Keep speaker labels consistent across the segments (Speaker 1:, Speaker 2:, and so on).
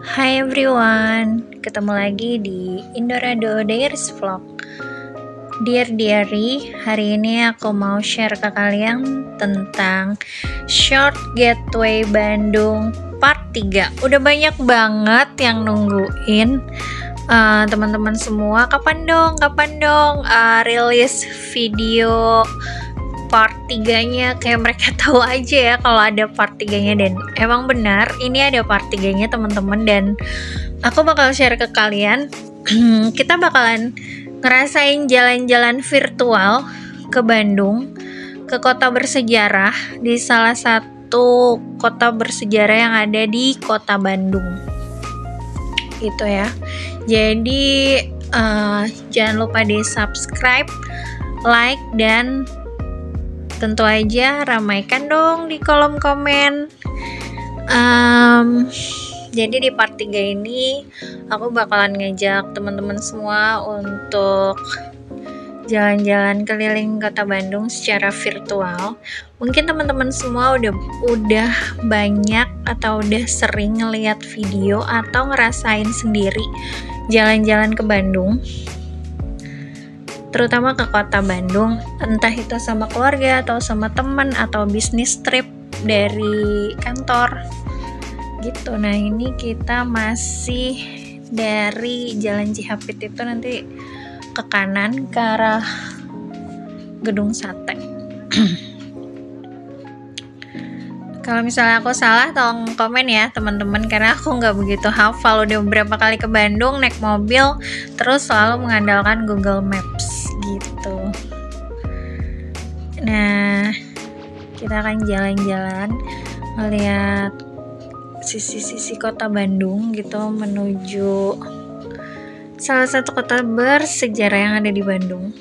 Speaker 1: Hai everyone, ketemu lagi di Indorado Diaries Vlog. Dear Diary, hari ini aku mau share ke kalian tentang Short Gateway Bandung Part 3. Udah banyak banget yang nungguin, teman-teman semua, kapan dong rilis video part 3-nya, kayak mereka tahu aja ya kalau ada part 3-nya. Dan emang benar ini ada part 3-nya teman-teman, dan aku bakal share ke kalian. Kita bakalan ngerasain jalan-jalan virtual ke Bandung, ke kota bersejarah, di salah satu kota bersejarah yang ada di kota Bandung gitu ya. Jadi jangan lupa di subscribe, like, dan tentu aja ramaikan dong di kolom komen. Jadi di part 3 ini aku bakalan ngajak teman-teman semua untuk jalan-jalan keliling kota Bandung secara virtual. Mungkin teman-teman semua udah banyak atau udah sering ngeliat video atau ngerasain sendiri jalan-jalan ke Bandung, terutama ke kota Bandung, entah itu sama keluarga atau sama teman atau bisnis trip dari kantor gitu. Nah, ini kita masih dari Jalan Cihapit itu nanti ke kanan ke arah Gedung Sate. Kalau misalnya aku salah, tolong komen ya teman-teman, karena aku nggak begitu hafal. Udah beberapa kali ke Bandung naik mobil, terus selalu mengandalkan Google Maps gitu. Nah, kita akan jalan-jalan melihat sisi-sisi kota Bandung gitu, menuju salah satu kota bersejarah yang ada di Bandung.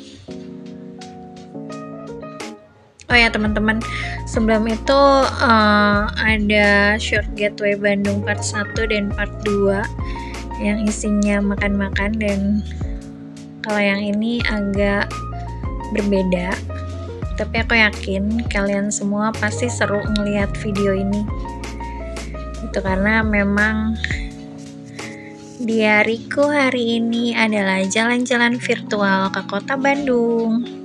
Speaker 1: Oh ya teman-teman, sebelum itu ada Short Gateway Bandung part 1 dan part 2 yang isinya makan-makan, dan kalau yang ini agak berbeda, tapi aku yakin kalian semua pasti seru ngelihat video ini itu, karena memang diariku hari ini adalah jalan-jalan virtual ke kota Bandung.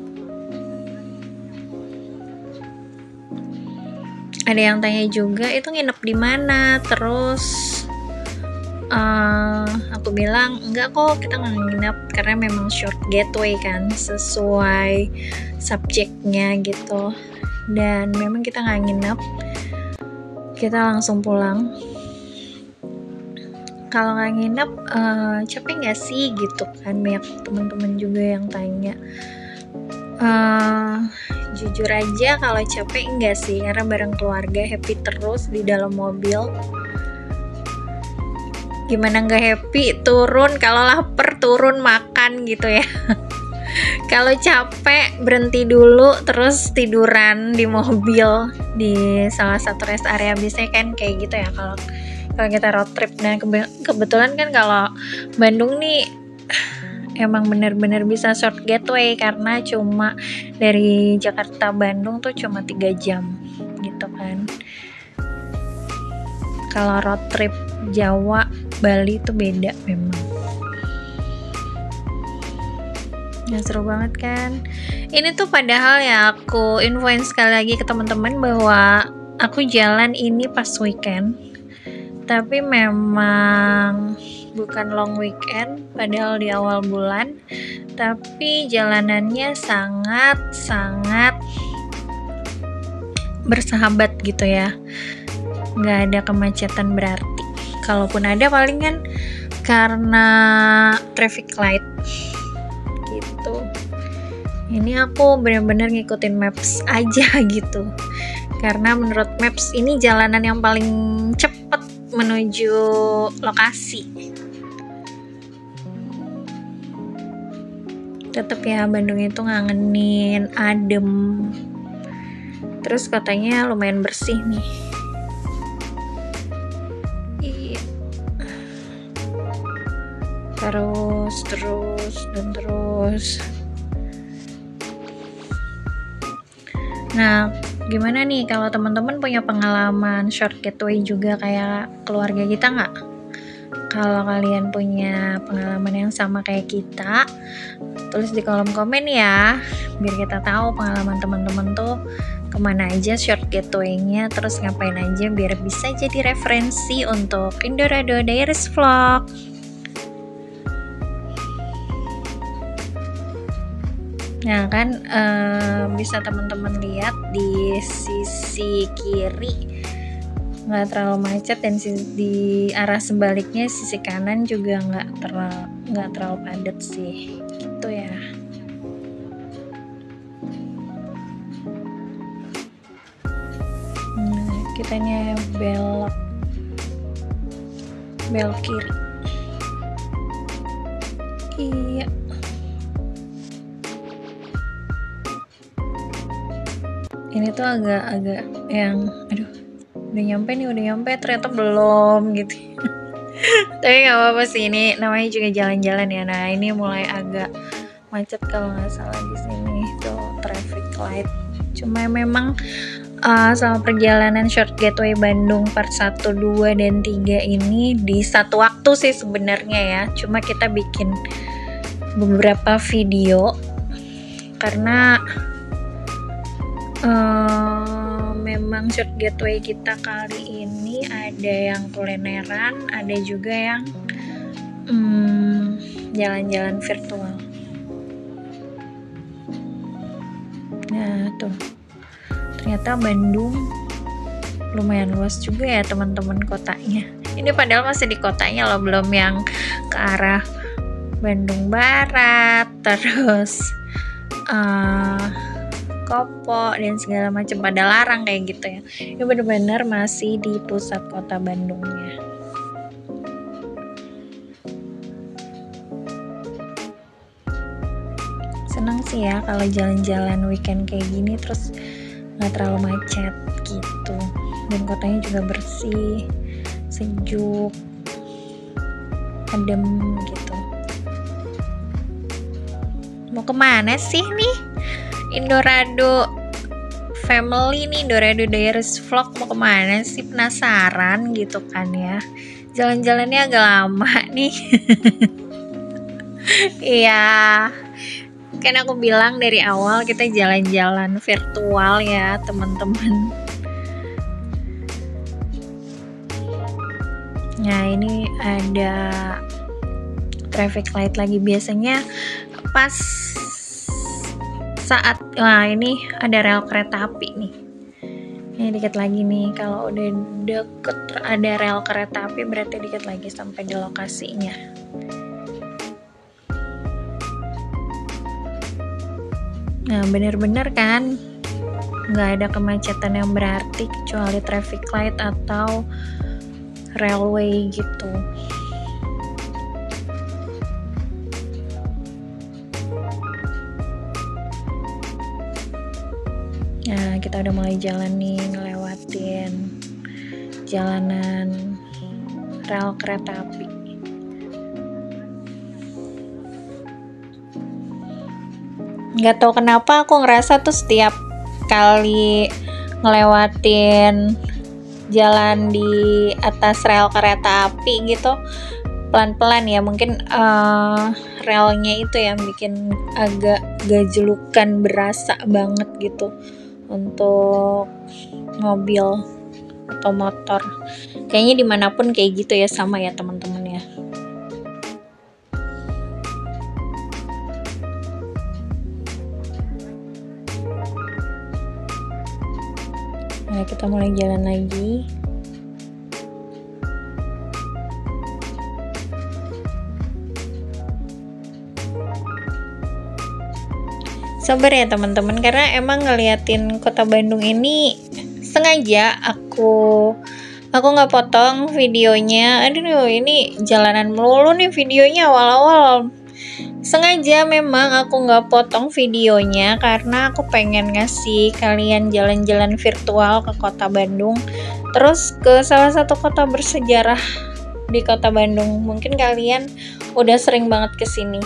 Speaker 1: Ada yang tanya juga itu nginep di mana, terus aku bilang enggak kok, kita nggak nginep karena memang short gateway kan, sesuai subjeknya gitu, dan memang kita nggak nginep, kita langsung pulang. Kalau nggak nginep capek nggak sih gitu kan, banyak teman-teman juga yang tanya. Jujur aja kalau capek enggak sih, karena bareng keluarga, happy terus di dalam mobil. Gimana nggak happy turun, kalau lapar turun makan gitu ya. Kalau capek berhenti dulu terus tiduran di mobil di salah satu rest area, biasanya kan kayak gitu ya kalau kita road trip. Nah, kebetulan kan kalau Bandung nih emang bener-bener bisa short gateway, karena cuma dari Jakarta Bandung tuh cuma 3 jam gitu kan. Kalau road trip Jawa Bali tuh beda memang. Ya, seru banget kan. Ini tuh padahal ya aku infoin sekali lagi ke teman-teman bahwa aku jalan ini pas weekend, tapi memang bukan long weekend, padahal di awal bulan, tapi jalanannya sangat bersahabat gitu ya, nggak ada kemacetan berarti. Kalaupun ada palingan karena traffic light gitu. Ini aku benar-benar ngikutin maps aja gitu, karena menurut maps ini jalanan yang paling cepat menuju lokasi. Tetap ya, Bandung itu ngangenin, adem, terus katanya lumayan bersih nih. Iya. Terus. Nah, gimana nih kalau teman-teman punya pengalaman short gateway juga kayak keluarga kita nggak? Kalau kalian punya pengalaman yang sama kayak kita, tulis di kolom komen ya, biar kita tahu pengalaman teman-teman tuh kemana aja short getaway-nya, terus ngapain aja, biar bisa jadi referensi untuk Indorado Diaries Vlog. Nah kan bisa teman-teman lihat di sisi kiri nggak terlalu macet, dan di arah sebaliknya sisi kanan juga nggak terlalu padat sih, gitu ya. Kitanya belok kiri. Iya. Ini tuh agak yang udah nyampe ternyata belum gitu. Tapi nggak apa-apa sih, ini namanya juga jalan-jalan ya. Nah ini mulai agak macet kalau nggak salah di sini tuh traffic light. Cuma memang selama perjalanan short getaway Bandung part 1, 2, dan 3 ini di satu waktu sih sebenarnya ya. Cuma kita bikin beberapa video karena memang short getaway kita kali ini ada yang kulineran, ada juga yang jalan-jalan virtual. Nah tuh, ternyata Bandung lumayan luas juga ya teman-teman kotanya. Ini padahal masih di kotanya loh, belum yang ke arah Bandung Barat, terus Kopo dan segala macam, pada larang kayak gitu ya. Ini benar-benar masih di pusat kota Bandungnya. Senang sih ya kalau jalan-jalan weekend kayak gini, terus nggak terlalu macet gitu, dan kotanya juga bersih, sejuk, adem gitu. Mau kemana sih nih Indorado family nih, Indorado Diaries Vlog, mau kemana sih? Penasaran gitu kan ya. Jalan-jalannya agak lama nih. Iya, kan aku bilang dari awal kita jalan-jalan virtual ya teman-teman. Nah ini ada traffic light lagi, biasanya pas saat ini ada rel kereta api nih. Ini dikit lagi nih, kalau udah deket ada rel kereta api berarti dikit lagi sampai di lokasinya. Nah bener-bener kan nggak ada kemacetan yang berarti kecuali traffic light atau railway gitu. Nah kita udah mulai jalan nih, ngelewatin jalanan rel kereta api. Nggak tahu kenapa aku ngerasa tuh setiap kali ngelewatin jalan di atas rel kereta api gitu, pelan-pelan ya, mungkin relnya itu yang bikin agak gajlukan, berasa banget gitu untuk mobil atau motor. Kayaknya dimanapun kayak gitu ya, sama ya teman-teman ya. Nah kita mulai jalan lagi. Sabar ya teman-teman, karena emang ngeliatin kota Bandung ini sengaja aku nggak potong videonya. Aduh ini jalanan melulu nih videonya awal-awal. Sengaja memang aku nggak potong videonya karena aku pengen ngasih kalian jalan-jalan virtual ke kota Bandung, terus ke salah satu kota bersejarah di kota Bandung. Mungkin kalian udah sering banget kesini,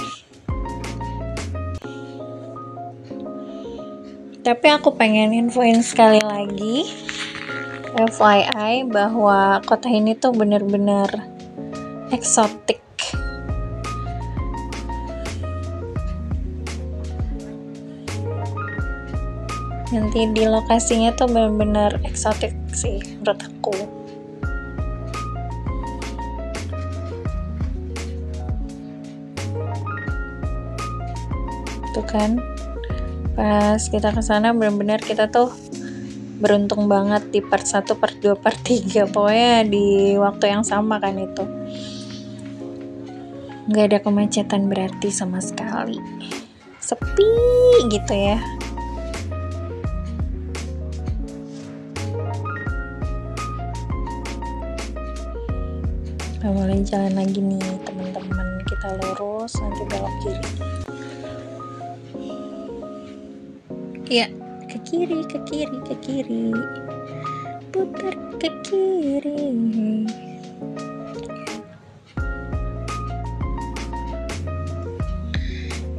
Speaker 1: tapi aku pengen infoin sekali lagi, FYI, bahwa kota ini tuh bener-bener eksotik. Nanti di lokasinya tuh benar-benar eksotik sih menurut aku. Tuh kan, pas kita kesana benar-benar kita tuh beruntung banget di part 1, part 2, part 3, pokoknya di waktu yang sama kan itu. Nggak ada kemacetan berarti sama sekali, sepi gitu ya. Kita mulai jalan lagi nih teman-teman, kita lurus nanti belok kiri. Ya, ke kiri, ke kiri, ke kiri, putar ke kiri.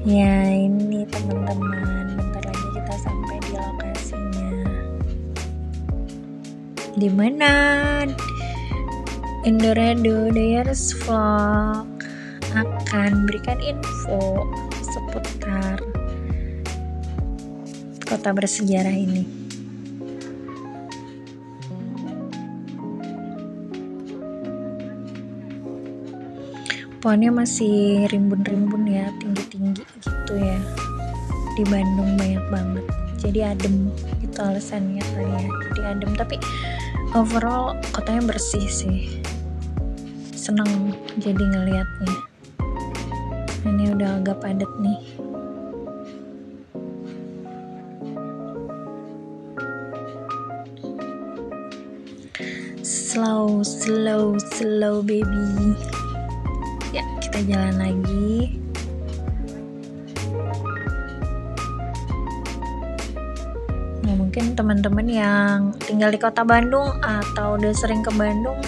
Speaker 1: Ya ini teman-teman, bentar lagi kita sampai di lokasinya. Di mana? Indorado Dares Vlog akan berikan info seputar kota bersejarah ini. Pohonnya masih rimbun-rimbun ya, tinggi-tinggi gitu ya. Di Bandung banyak banget, jadi adem, itu alasannya kali ya, jadi adem. Tapi overall kotanya bersih sih, seneng jadi ngeliatnya. Ini udah agak padat nih. Slow, slow, slow baby. Ya, kita jalan lagi. Nah, mungkin teman-teman yang tinggal di kota Bandung atau udah sering ke Bandung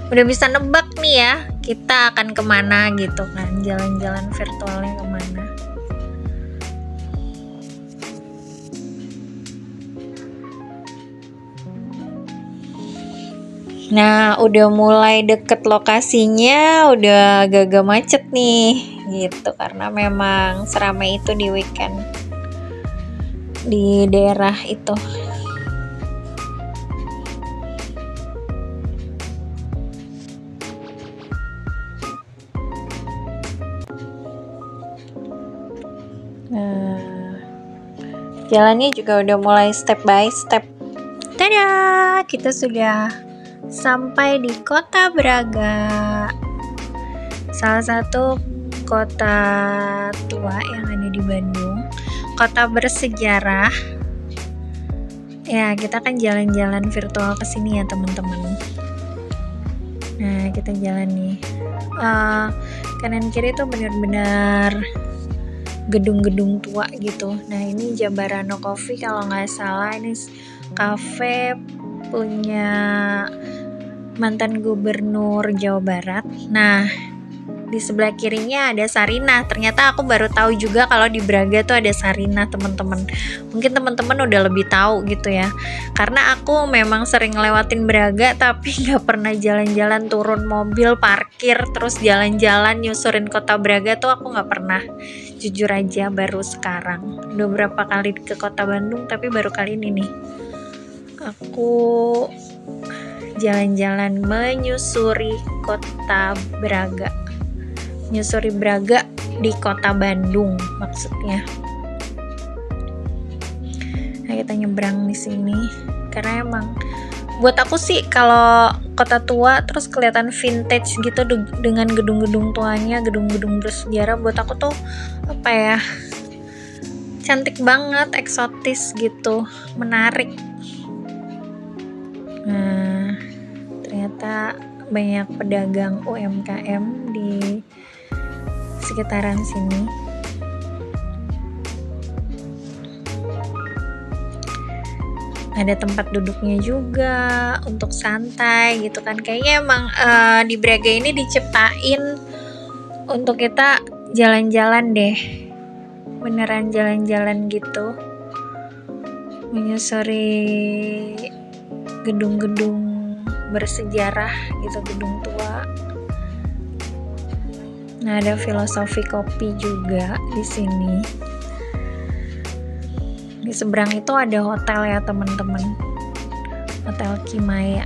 Speaker 1: udah bisa nebak nih ya, kita akan kemana gitu kan, jalan-jalan virtualnya kemana. Nah, udah mulai deket lokasinya, udah agak-agak macet nih gitu, karena memang seramai itu di weekend di daerah itu. Nah, jalannya juga udah mulai step by step. Tada, kita sudah sampai di Kota Braga, salah satu kota tua yang ada di Bandung, kota bersejarah. Ya, kita kan jalan-jalan virtual ke sini ya teman-teman. Nah, kita jalan nih. Kanan kiri tuh benar-benar gedung-gedung tua gitu. Nah, ini Jabarano Coffee kalau nggak salah, ini cafe punya mantan gubernur Jawa Barat. Nah, di sebelah kirinya ada Sarinah. Ternyata aku baru tahu juga kalau di Braga tuh ada Sarinah, teman-teman. Mungkin teman-teman udah lebih tahu gitu ya. Karena aku memang sering lewatin Braga tapi nggak pernah jalan-jalan, turun mobil, parkir, terus jalan-jalan nyusurin kota Braga tuh aku nggak pernah. Jujur aja baru sekarang. Udah berapa kali ke kota Bandung tapi baru kali ini nih aku jalan-jalan menyusuri kota Braga. Menyusuri Braga di kota Bandung maksudnya. Nah, kita nyebrang di sini karena emang buat aku sih kalau kota tua terus kelihatan vintage gitu dengan gedung-gedung tuanya, gedung-gedung bersejarah, buat aku tuh apa ya, cantik banget, eksotis gitu, menarik. Nah, ternyata banyak pedagang UMKM di sekitaran sini. Ada tempat duduknya juga untuk santai gitu kan. Kayaknya emang di Braga ini diciptain untuk kita jalan-jalan deh. Beneran jalan-jalan gitu. Menyusuri gedung-gedung bersejarah gitu, gedung tua. Nah, ada filosofi kopi juga di sini. Di seberang itu ada hotel ya teman-teman, Hotel Kimaya.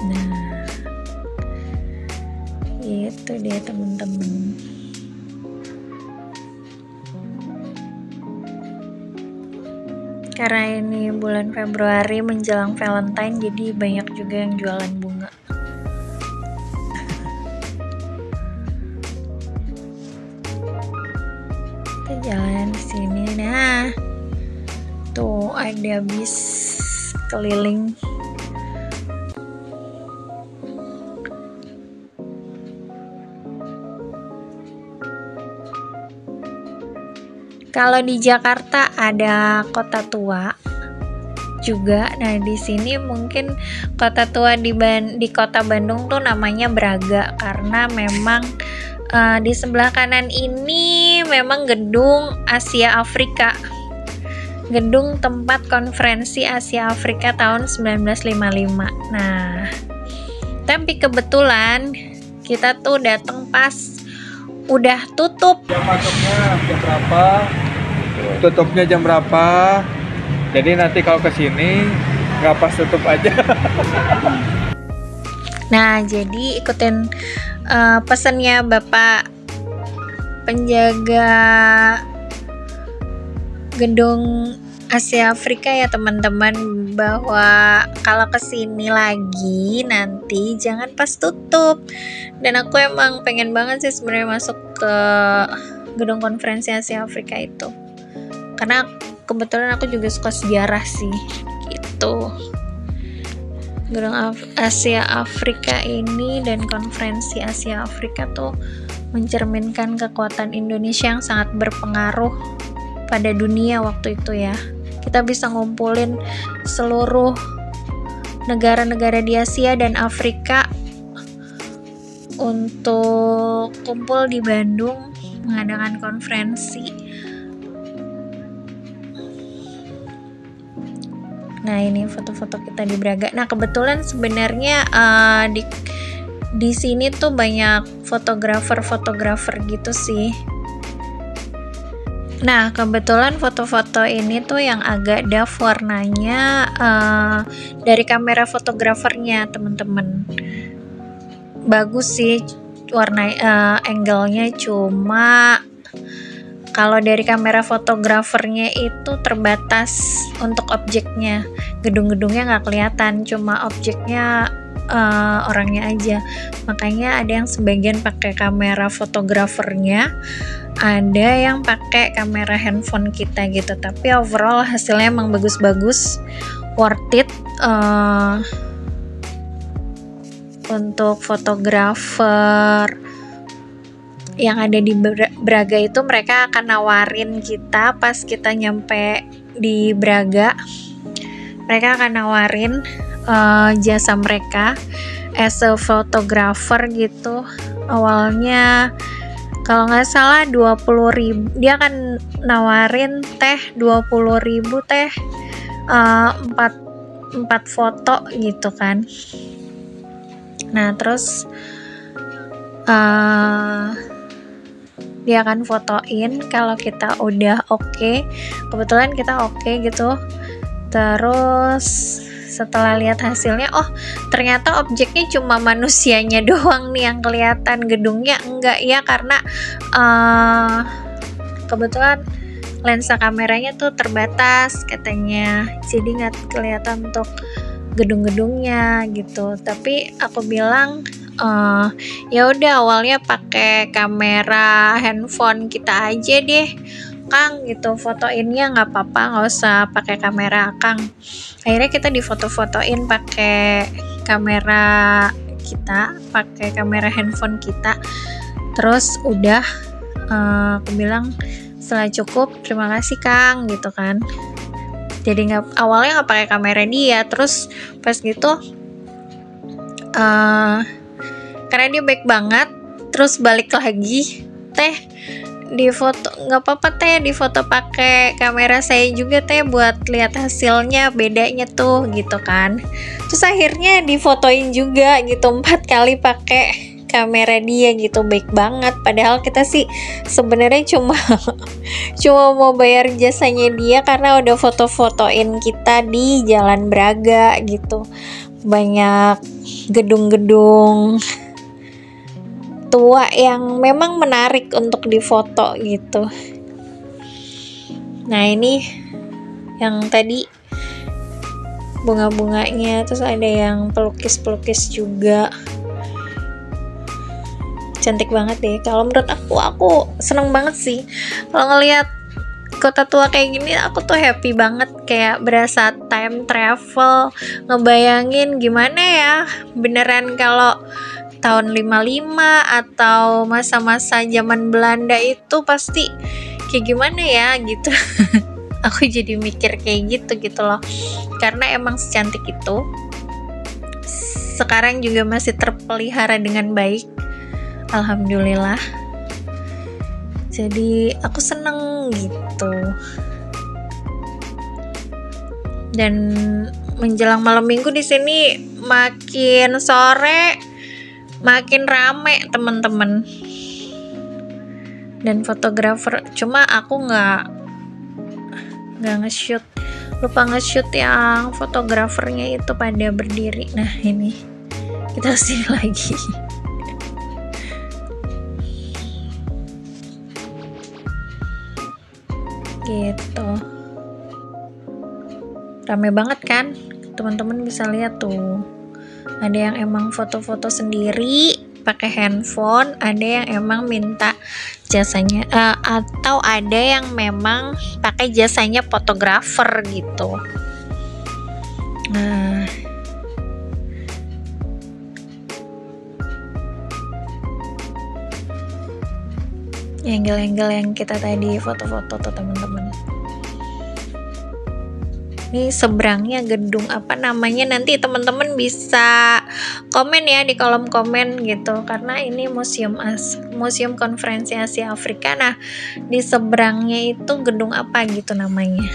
Speaker 1: Nah, itu dia teman-teman. Karena ini bulan Februari menjelang Valentine, jadi banyak juga yang jualan bunga. Kita jalan di sini. Nah, tuh ada bis keliling. Kalau di Jakarta ada Kota Tua juga. Nah, di sini mungkin Kota Tua di Kota Bandung tuh namanya Braga, karena memang di sebelah kanan ini memang gedung Asia Afrika. Gedung tempat konferensi Asia Afrika tahun 1955. Nah, tapi kebetulan kita tuh datang pas udah tutup.
Speaker 2: Jam masuknya jam berapa? Tutupnya jam berapa? Jadi nanti kalau kesini nggak pas tutup aja.
Speaker 1: Nah, jadi ikutin pesannya Bapak penjaga gedung Asia Afrika ya teman-teman, bahwa kalau kesini lagi nanti jangan pas tutup. Dan aku emang pengen banget sih sebenarnya masuk ke gedung konferensi Asia Afrika itu, karena kebetulan aku juga suka sejarah sih gitu. Gedung Asia Afrika ini dan konferensi Asia Afrika tuh mencerminkan kekuatan Indonesia yang sangat berpengaruh pada dunia waktu itu ya. Kita bisa ngumpulin seluruh negara-negara di Asia dan Afrika untuk kumpul di Bandung mengadakan konferensi. Nah, ini foto-foto kita di Braga. Nah, kebetulan sebenarnya di sini tuh banyak fotografer gitu sih. Nah, kebetulan foto-foto ini tuh yang agak dark warnanya dari kamera fotografernya teman-teman. Bagus sih warna angle-nya, cuma kalau dari kamera fotografernya itu terbatas untuk objeknya. Gedung-gedungnya nggak kelihatan, cuma objeknya orangnya aja. Makanya ada yang sebagian pakai kamera fotografernya, ada yang pakai kamera handphone kita gitu. Tapi overall hasilnya emang bagus-bagus, worth it. Untuk fotografer yang ada di Braga itu, mereka akan nawarin kita pas kita nyampe di Braga, mereka akan nawarin jasa mereka as a photographer gitu. Awalnya kalau nggak salah 20.000, dia akan nawarin 20.000 4 foto gitu kan. Nah, terus dia akan fotoin kalau kita udah oke. Kebetulan kita oke gitu. Terus setelah lihat hasilnya, oh ternyata objeknya cuma manusianya doang nih yang kelihatan, gedungnya enggak ya, karena kebetulan lensa kameranya tuh terbatas katanya, jadi nggak kelihatan untuk gedung-gedungnya gitu. Tapi aku bilang ya udah, awalnya pakai kamera handphone kita aja deh Kang gitu, fotoinnya nggak apa-apa, nggak usah pakai kamera Kang. Akhirnya kita difoto-fotoin pakai kamera kita, pakai kamera handphone kita. Terus udah aku bilang setelah cukup, terima kasih Kang gitu kan. Jadi awalnya nggak pakai kamera dia. Terus pas gitu karena dia baik banget, terus balik lagi, di foto, nggak apa-apa teh di foto pakai kamera saya juga teh buat lihat hasilnya bedanya tuh gitu kan. Terus akhirnya difotoin juga gitu 4 kali pakai kamera dia gitu, baik banget. Padahal kita sih sebenarnya cuma mau bayar jasanya dia karena udah foto-fotoin kita di Jalan Braga gitu, banyak gedung-gedung tua yang memang menarik untuk difoto gitu. Nah ini yang tadi bunga-bunganya, terus ada yang pelukis-pelukis juga, cantik banget deh. Kalau menurut aku seneng banget sih kalau ngelihat kota tua kayak gini. Aku tuh happy banget, kayak berasa time travel, ngebayangin gimana ya beneran kalau tahun 55 atau masa-masa zaman Belanda itu pasti kayak gimana ya gitu. Aku jadi mikir kayak gitu loh, karena emang secantik itu. Sekarang juga masih terpelihara dengan baik, alhamdulillah. Jadi aku seneng gitu. Dan menjelang malam minggu di sini makin sore makin rame teman-teman dan fotografer. Cuma aku nggak nge-shoot, lupa nge-shoot yang fotografernya itu pada berdiri. Nah ini kita sini lagi. Gitu, rame banget kan, teman-teman bisa lihat tuh. Ada yang emang foto-foto sendiri pakai handphone, ada yang emang minta jasanya, atau ada yang memang pakai jasanya fotografer gitu. Nah, angle-angle yang kita tadi foto-foto tuh teman-teman. Ini seberangnya gedung apa namanya, nanti teman-teman bisa komen ya di kolom komen gitu, karena ini museum konferensi Asia Afrika. Nah di seberangnya itu gedung apa gitu namanya.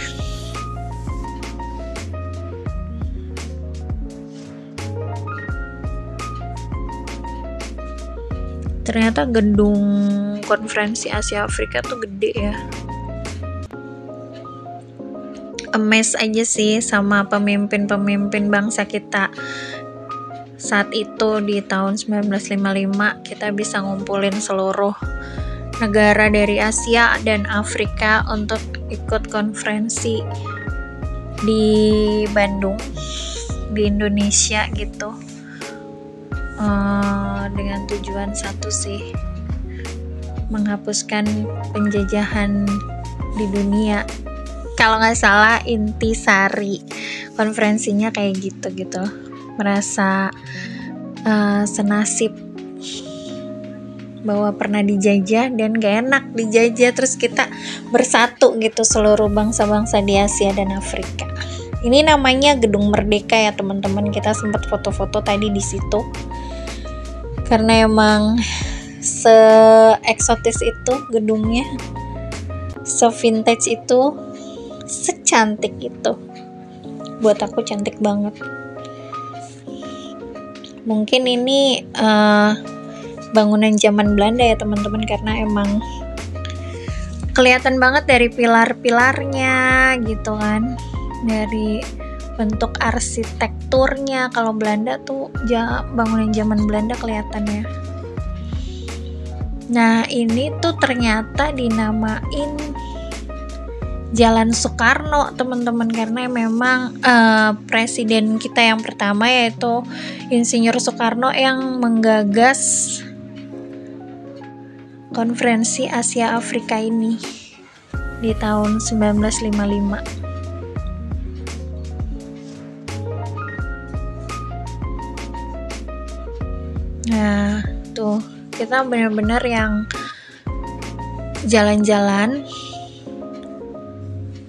Speaker 1: Ternyata gedung konferensi Asia Afrika tuh gede ya. Amazed aja sih sama pemimpin-pemimpin bangsa kita saat itu di tahun 1955. Kita bisa ngumpulin seluruh negara dari Asia dan Afrika untuk ikut konferensi di Bandung, di Indonesia gitu, dengan tujuan satu sih, menghapuskan penjajahan di dunia. Kalau nggak salah intisari konferensinya kayak gitu, merasa senasib bahwa pernah dijajah dan gak enak dijajah, terus kita bersatu gitu seluruh bangsa-bangsa di Asia dan Afrika. Ini namanya Gedung Merdeka ya teman-teman. Kita sempat foto-foto tadi di situ karena emang se-eksotis itu gedungnya, se-vintage itu, secantik itu. Buat aku cantik banget. Mungkin ini bangunan zaman Belanda ya teman-teman, karena emang kelihatan banget dari pilar-pilarnya gitu kan, dari bentuk arsitekturnya. Kalau Belanda tuh bangunan zaman Belanda kelihatannya. Nah ini tuh ternyata dinamain Jalan Soekarno teman-teman, karena memang presiden kita yang pertama yaitu Insinyur Soekarno yang menggagas konferensi Asia Afrika ini di tahun 1955. Nah tuh kita benar-benar yang jalan-jalan,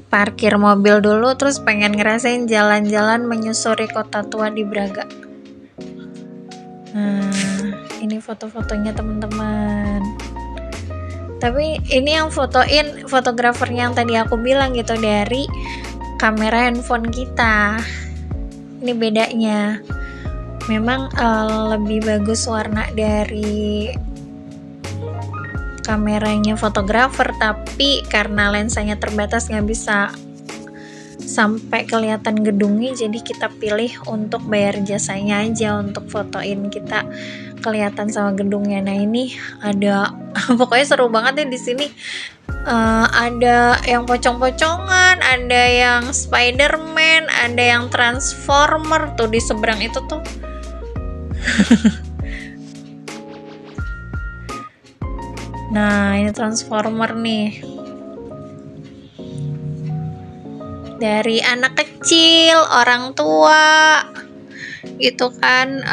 Speaker 1: parkir mobil dulu, terus pengen ngerasain jalan-jalan menyusuri kota tua di Braga. Nah, ini foto-fotonya teman-teman. Tapi ini yang fotoin fotografernya yang tadi aku bilang gitu, dari kamera handphone kita. Ini bedanya. Memang lebih bagus warna dari kameranya fotografer, tapi karena lensanya terbatas nggak bisa sampai kelihatan gedungnya, jadi kita pilih untuk bayar jasanya aja untuk fotoin kita kelihatan sama gedungnya. Nah ini ada pokoknya seru banget ya di sini. Ada yang pocong-pocongan, ada yang Spiderman, ada yang Transformer tuh di seberang itu tuh. Nah ini Transformer nih, dari anak kecil, orang tua gitu kan.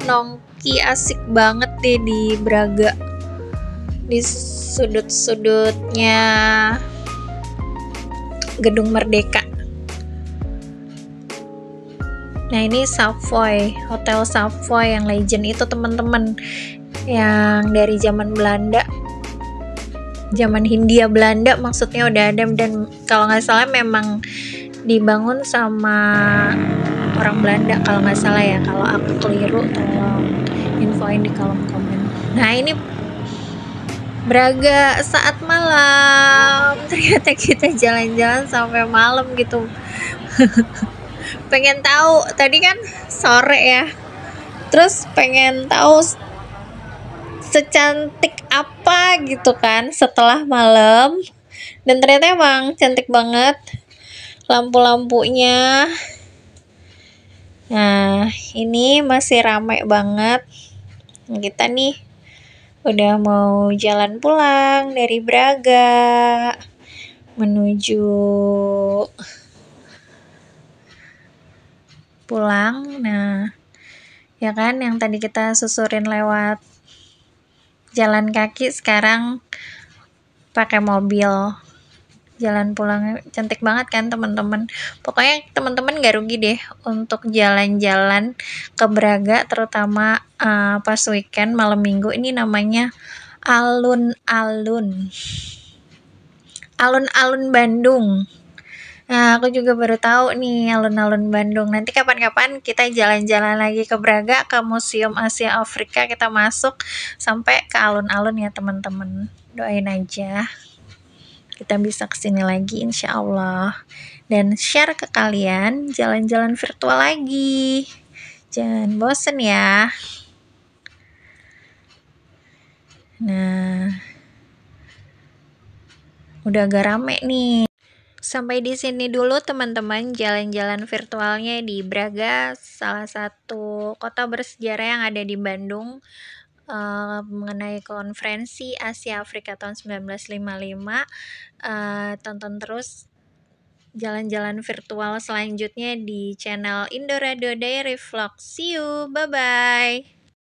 Speaker 1: Nongki asik banget deh di Braga, di sudut-sudutnya Gedung Merdeka. Nah ini Savoy, Hotel Savoy yang legend itu teman-teman, yang dari zaman Belanda, zaman Hindia Belanda maksudnya udah ada, dan kalau nggak salah memang dibangun sama orang Belanda kalau nggak salah ya. Kalau aku keliru tolong infoin di kolom komen. Nah ini Braga saat malam, ternyata kita jalan-jalan sampai malam gitu. Pengen tahu, tadi kan sore ya, terus pengen tahu secantik apa gitu kan setelah malam, dan ternyata emang cantik banget lampu-lampunya. Nah ini masih ramai banget. Kita nih udah mau jalan pulang dari Braga menuju pulang. Nah ya kan, yang tadi kita susurin lewat jalan kaki, sekarang pakai mobil. Jalan pulang cantik banget kan teman-teman. Pokoknya teman-teman gak rugi deh untuk jalan-jalan ke Braga, terutama pas weekend malam minggu. Ini namanya alun-alun Bandung. Nah aku juga baru tahu nih alun-alun Bandung. Nanti kapan-kapan kita jalan-jalan lagi ke Braga, ke Museum Asia Afrika, kita masuk sampai ke alun-alun ya teman-teman. Doain aja kita bisa kesini lagi insya Allah, dan share ke kalian jalan-jalan virtual lagi. Jangan bosen ya. Nah udah agak rame nih. Sampai di sini dulu teman-teman jalan-jalan virtualnya di Braga, salah satu kota bersejarah yang ada di Bandung, mengenai konferensi Asia Afrika tahun 1955. Tonton terus jalan-jalan virtual selanjutnya di channel Indorado Diary Vlog. See you, bye-bye.